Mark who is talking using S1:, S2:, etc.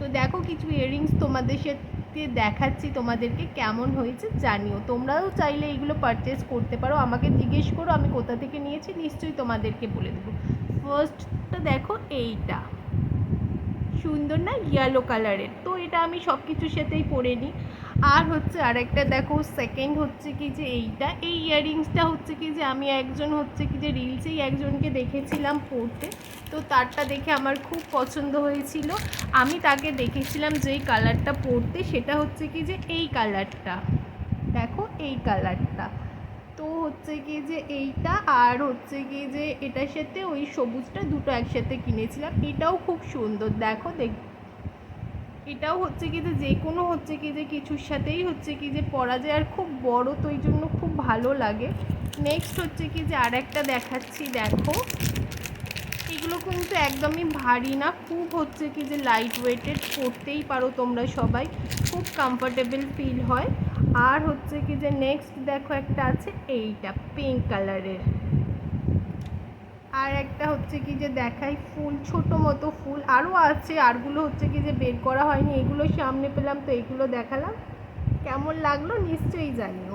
S1: তো দেখো কিছু ইয়াররিংস তোমাদের সাথে দেখাচ্ছি, তোমাদেরকে কেমন হয়েছে জানিও। তোমরাও চাইলে এইগুলো পারচেস করতে পারো, আমাকে জিজ্ঞেস করো আমি কোথা থেকে নিয়েছি, নিশ্চয়ই তোমাদেরকে বলে দেবো। ফার্স্টটা দেখো, এইটা সুন্দর না, ইয়েলো কালারের, তো এটা আমি সব কিছুর সাথেই পরে নিই। আর হচ্ছে আরেকটা দেখো, সেকেন্ড হচ্ছে কি যে এইটা, এই ইয়াররিংসটা হচ্ছে কি যে আমি একজন হচ্ছে কি যে রিলসেই একজনকে দেখেছিলাম পরতে, তো তারটা দেখে আমার খুব পছন্দ হয়েছিল। আমি তাকে দেখেছিলাম যেই কালারটা পরতে, সেটা হচ্ছে কি যে এই কালারটা, দেখো এই কালারটা। তো হচ্ছে কি যে এইটা আর হচ্ছে কি যে এটার সাথে ওই সবুজটা, দুটো একসাথে কিনেছিলাম। এটাও খুব সুন্দর, দেখো এটাও হচ্ছে কি যে কোনো হচ্ছে কি যে কিছুর সাথেই হচ্ছে কি যে পরা যায়, আর খুব বড়, তো এই জন্য খুব ভালো লাগে। নেক্সট হচ্ছে কি যে আর একটা দেখাচ্ছি, দেখো এগুলো কিন্তু একদমই ভারী না, খুব হচ্ছে কি যে লাইট ওয়েটেড, পরতেই পারো তোমরা সবাই, খুব কমফোর্টেবল ফিল হয়। আর হচ্ছে কি যে নেক্সট দেখো একটা আছে, এইটা পিঙ্ক কালারের। আর একটা হচ্ছে কি যে দেখাই, ফুল, ছোট মতো ফুল, আরও আছে, আরগুলো হচ্ছে কি যে বের করা হয়নি, এগুলো সামনে পেলাম তো এগুলো দেখালাম। কেমন লাগলো নিশ্চয়ই জানিও।